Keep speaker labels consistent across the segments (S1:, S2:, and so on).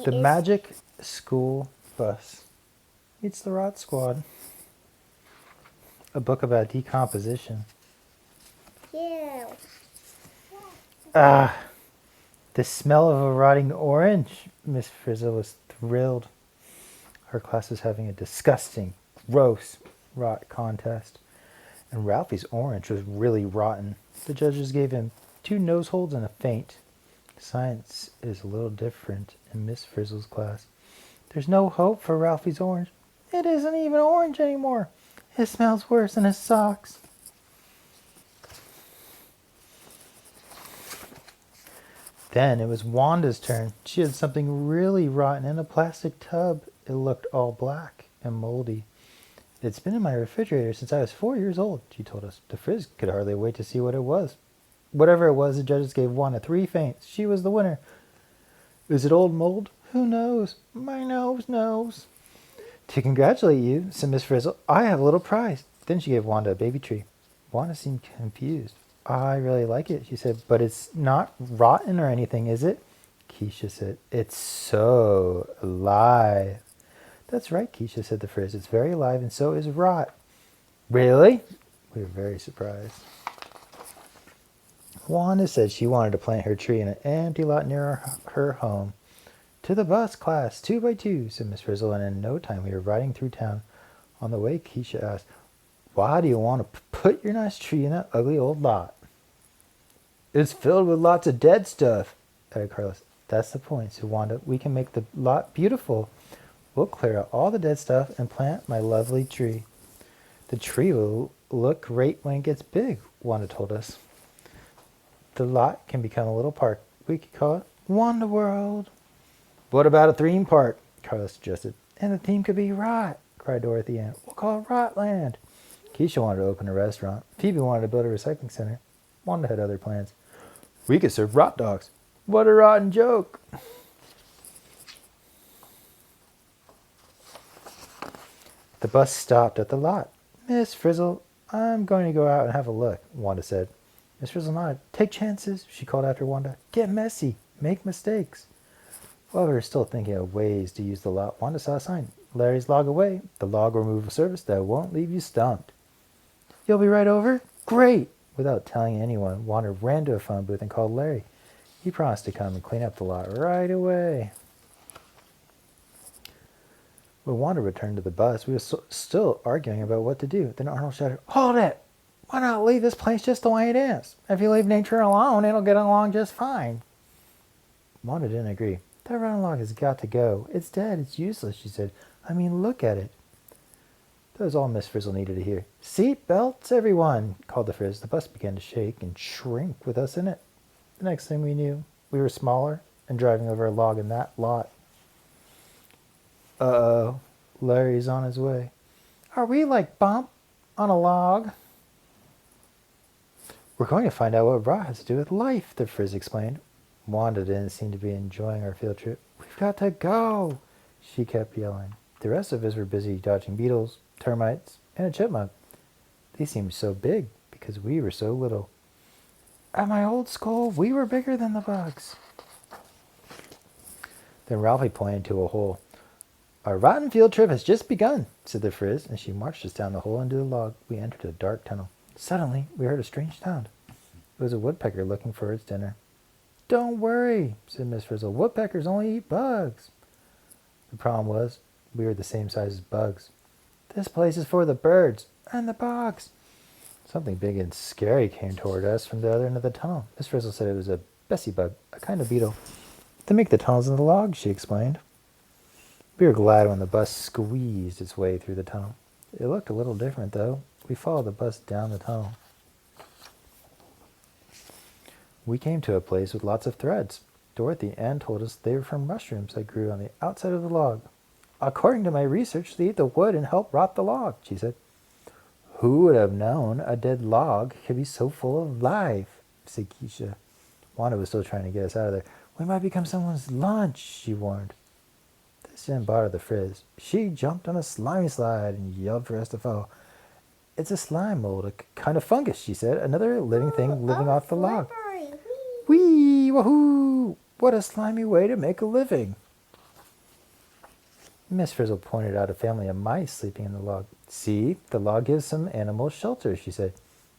S1: The Magic School Bus meets the Rot Squad. A book about decomposition.
S2: Yeah.
S1: Ah, the smell of a rotting orange. Miss Frizzle was thrilled. Her class was having a disgusting, gross rot contest. And Ralphie's orange was really rotten. The judges gave him 2 nose holds and a feint. Science is a little different in Miss Frizzle's class. There's no hope for Ralphie's orange. It isn't even orange anymore. It smells worse than his socks. Then it was Wanda's turn. She had something really rotten in a plastic tub. It looked all black and moldy. It's been in my refrigerator since I was 4 years old, she told us. The Frizz could hardly wait to see what it was. Whatever it was, the judges gave Wanda 3 feints. She was the winner. Is it old mold? Who knows? My nose knows. To congratulate you, said Miss Frizzle, I have a little prize. Then she gave Wanda a baby tree. Wanda seemed confused. I really like it, she said, but it's not rotten or anything, is it? Keisha said, it's so alive. That's right, Keisha, said the Frizz. It's very alive, and so is rot. Really? We were very surprised. Wanda said she wanted to plant her tree in an empty lot near her home. To the bus, class, 2 by 2, said Miss Frizzle, and in no time we were riding through town. On the way, Keisha asked, why do you want to put your nice tree in that ugly old lot? It's filled with lots of dead stuff, added Carlos. That's the point, said Wanda. We can make the lot beautiful. We'll clear out all the dead stuff and plant my lovely tree. The tree will look great when it gets big, Wanda told us. The lot can become a little park. We could call it Wanda World. What about a theme park? Carlos suggested. And the theme could be Rot, cried Dorothy Ann. We'll call it Rotland. Keisha wanted to open a restaurant. Phoebe wanted to build a recycling center. Wanda had other plans. We could serve rot dogs. What a rotten joke. The bus stopped at the lot. Miss Frizzle, I'm going to go out and have a look, Wanda said. Miss Frizzle nodded. Take chances, she called after Wanda. Get messy. Make mistakes. While we were still thinking of ways to use the lot, Wanda saw a sign. Larry's Log Away, the log removal service that won't leave you stumped. You'll be right over? Great! Without telling anyone, Wanda ran to a phone booth and called Larry. He promised to come and clean up the lot right away. When Wanda returned to the bus, we were still arguing about what to do. Then Arnold shouted, Hold it! Why not leave this place just the way it is? If you leave nature alone, it'll get along just fine. Wanda didn't agree. That running log has got to go. It's dead. It's useless, she said. I mean, look at it. That was all Miss Frizzle needed to hear. Seat belts, everyone, called the Frizz. The bus began to shake and shrink with us in it. The next thing we knew, we were smaller and driving over a log in that lot. Uh-oh, Larry's on his way. Are we like Bump on a log? We're going to find out what rot has to do with life, the Frizz explained. Wanda didn't seem to be enjoying our field trip. We've got to go, she kept yelling. The rest of us were busy dodging beetles, termites, and a chipmunk. They seemed so big because we were so little. At my old school, we were bigger than the bugs. Then Ralphie pointed to a hole. Our rotten field trip has just begun, said the Frizz, and she marched us down the hole into the log. We entered a dark tunnel. Suddenly, we heard a strange sound. It was a woodpecker looking for its dinner. Don't worry, said Miss Frizzle. Woodpeckers only eat bugs. The problem was, we were the same size as bugs. This place is for the birds and the bugs. Something big and scary came toward us from the other end of the tunnel. Miss Frizzle said it was a Bessie bug, a kind of beetle. They make the tunnels in the logs, she explained. We were glad when the bus squeezed its way through the tunnel. It looked a little different, though. We followed the bus down the tunnel. We came to a place with lots of threads. Dorothy Ann told us they were from mushrooms that grew on the outside of the log. According to my research, they eat the wood and help rot the log, she said. Who would have known a dead log could be so full of life, said Keisha. Wanda was still trying to get us out of there. We might become someone's lunch, she warned. This didn't bother the Frizz. She jumped on a slimy slide and yelled for us to follow. It's a slime mold, a kind of fungus, she said. Another living thing living off the log. Whee! Wahoo! What a slimy way to make a living. Miss Frizzle pointed out a family of mice sleeping in the log. See, the log gives some animals shelter, she said.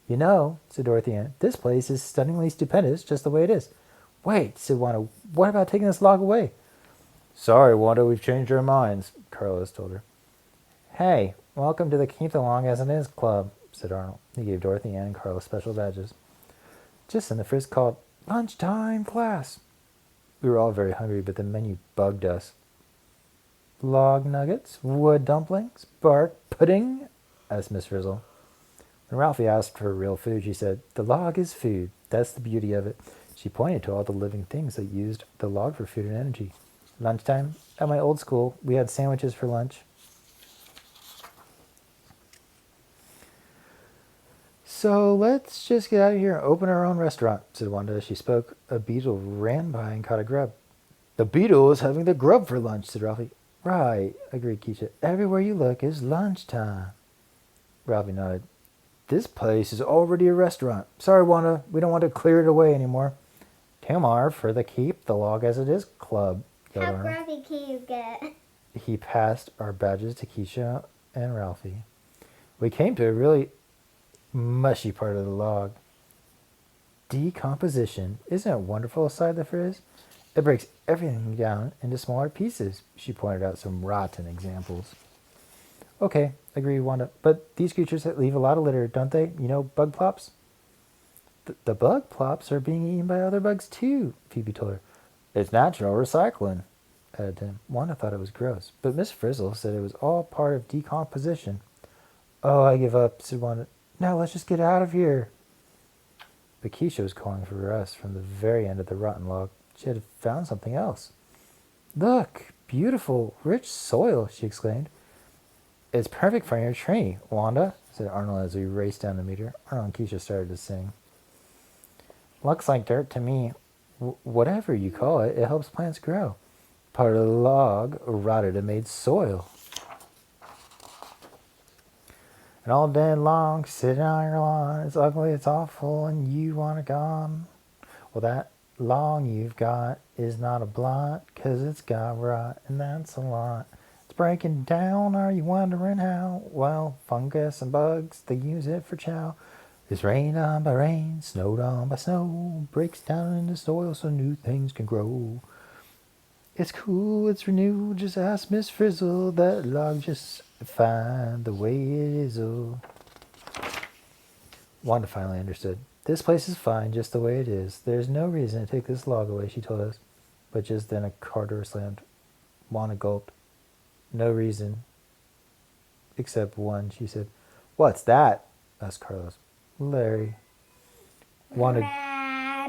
S1: You know, said Dorothy Ann, this place is stunningly stupendous just the way it is. Wait, said Wanda, what about taking this log away? Sorry, Wanda, we've changed our minds, Carlos told her. Hey, welcome to the Keep the Log as It Is Club, said Arnold. He gave Dorothy Ann and Carlos special badges. Just then the Frisk called, lunchtime class. We were all very hungry, but the menu bugged us. Log nuggets, wood dumplings, bark pudding? Asked Miss Frizzle. When Ralphie asked for real food, she said, the log is food. That's the beauty of it. She pointed to all the living things that used the log for food and energy. Lunchtime, at my old school, we had sandwiches for lunch. So let's just get out of here and open our own restaurant, said Wanda as she spoke. A beetle ran by and caught a grub. The beetle is having the grub for lunch, said Ralphie. Right, agreed Keisha. Everywhere you look is lunchtime. Ralphie nodded. This place is already a restaurant. Sorry, Wanda, we don't want to clear it away anymore. Tamar for the Keep the Log as It Is Club.
S2: How grubby can you get?
S1: He passed our badges to Keisha and Ralphie. We came to a really mushy part of the log. Decomposition. Isn't it wonderful, sighed the Frizz? It breaks everything down into smaller pieces. She pointed out some rotten examples. Okay, agreed Wanda. But these creatures leave a lot of litter, don't they? You know, bug plops? The bug plops are being eaten by other bugs too, Phoebe told her. It's natural recycling, added Tim. Wanda thought it was gross, but Miss Frizzle said it was all part of decomposition. Oh, I give up, said Wanda. Now let's just get out of here. But Keisha was calling for us from the very end of the rotten log. She had found something else. Look, beautiful, rich soil, she exclaimed. It's perfect for your tree, Wanda, said Arnold as we raced down the meter. Arnold and Keisha started to sing. Looks like dirt to me. Whatever you call it, it helps plants grow. Part of the log rotted and made soil. And all day long, sitting on your lawn, it's ugly, it's awful, and you want it gone. Well, that lawn you've got is not a blot, 'cause it's got rot, and that's a lot. It's breaking down, are you wondering how? Well, fungus and bugs, they use it for chow. It's rain on by rain, snowed on by snow, breaks down into soil so new things can grow. It's cool, it's renewed, just ask Miss Frizzle, that log just fine the way it is. Oh. Wanda finally understood. This place is fine just the way it is. There's no reason to take this log away, she told us. But just then a car door slammed. Wanda gulped. No reason. Except one, she said. What's that? Asked Carlos. Larry. Wanda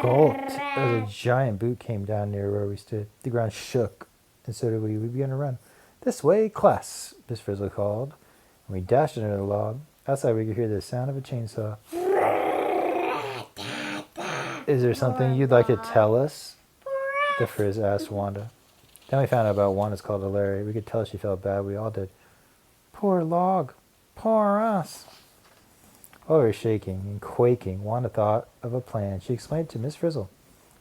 S1: gulped as a giant boot came down near where we stood. The ground shook, and so did we. We began to run. This way, class, Miss Frizzle called, and we dashed under the log. Outside we could hear the sound of a chainsaw. Is there something you'd like to tell us? The Frizz asked Wanda. Then we found out about Wanda's call to Larry. We could tell she felt bad. We all did. Poor log. Poor us. While we were shaking and quaking, Wanda thought of a plan. She explained to Miss Frizzle.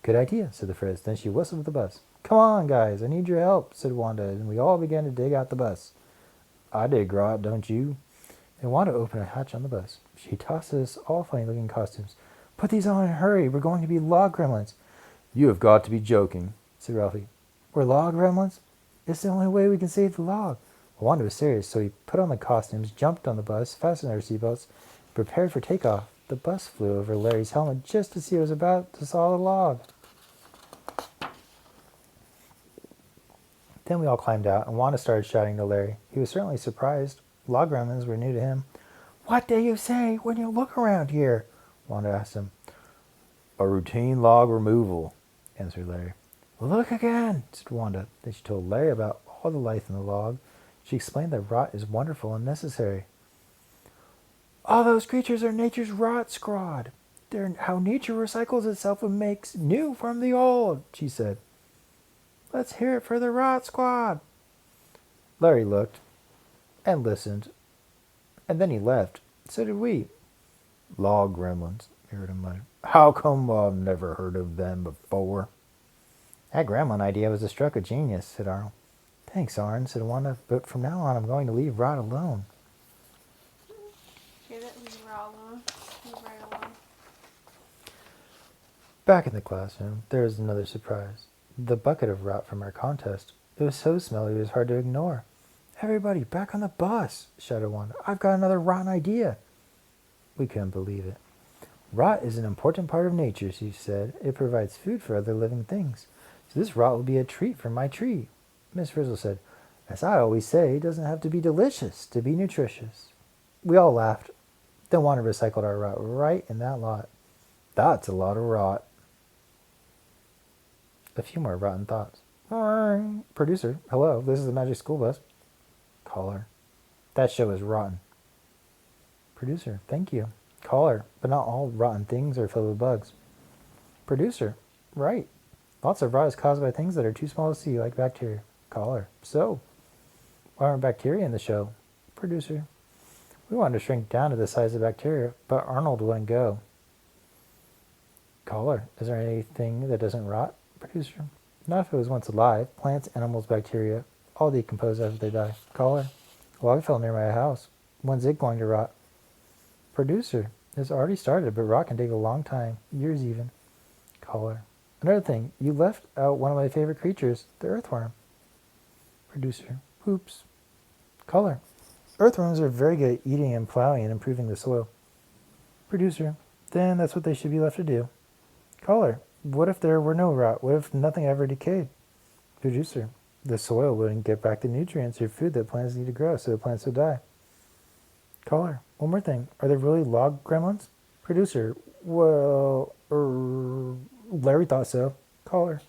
S1: Good idea, said the Frizz. Then she whistled the bus. Come on, guys, I need your help, said Wanda, and we all began to dig out the bus. I dig rot, don't you? And Wanda opened a hatch on the bus. She tossed us all funny-looking costumes. Put these on and hurry, we're going to be log gremlins. You have got to be joking, said Ralphie. We're log gremlins? It's the only way we can save the log. Well, Wanda was serious, so we put on the costumes, jumped on the bus, fastened our seatbelts, prepared for takeoff. The bus flew over Larry's helmet just as he was about to saw the log. Then we all climbed out, and Wanda started shouting to Larry. He was certainly surprised. Log gremlins were new to him. What do you say when you look around here? Wanda asked him. A routine log removal, answered Larry. Look again, said Wanda. Then she told Larry about all the life in the log. She explained that rot is wonderful and necessary. All those creatures are nature's rot squad. They're how nature recycles itself and makes new from the old, she said. Let's hear it for the rot squad. Larry looked and listened, and then he left. So did we. Log gremlins, he heard him mutter. How come I've never heard of them before? That gremlin idea was a stroke of genius, said Arnold. Thanks, Arn, said Wanda, but from now on I'm going to leave Rot alone.
S3: Get it? Leave Rot alone. Leave right alone.
S1: Back in the classroom, there was another surprise. The bucket of rot from our contest. It was so smelly it was hard to ignore. Everybody, back on the bus, shouted Wanda. I've got another rotten idea. We couldn't believe it. Rot is an important part of nature, she said. It provides food for other living things. So this rot will be a treat for my tree. Miss Frizzle said, as I always say, it doesn't have to be delicious to be nutritious. We all laughed. Then Wanda recycled our rot right in that lot. That's a lot of rot. A few more rotten thoughts. Producer, hello, this is the Magic School Bus. Caller, that show is rotten. Producer, thank you. Caller, but not all rotten things are filled with bugs. Producer, right. Lots of rot is caused by things that are too small to see, like bacteria. Caller, so, why aren't bacteria in the show? Producer, we wanted to shrink down to the size of bacteria, but Arnold wouldn't go. Caller, is there anything that doesn't rot? Producer, not if it was once alive. Plants, animals, bacteria, all decompose after they die. Caller, a log fell near my house. When's it going to rot? Producer, it's already started, but rot can take a long time, years even. Caller, another thing, you left out one of my favorite creatures, the earthworm. Producer, oops. Caller, earthworms are very good at eating and plowing and improving the soil. Producer, then that's what they should be left to do. Caller, what if there were no rot? What if nothing ever decayed? Producer, the soil wouldn't get back the nutrients or food that plants need to grow, so the plants would die. Caller, one more thing. Are there really log gremlins? Producer, well, Larry thought so. Caller,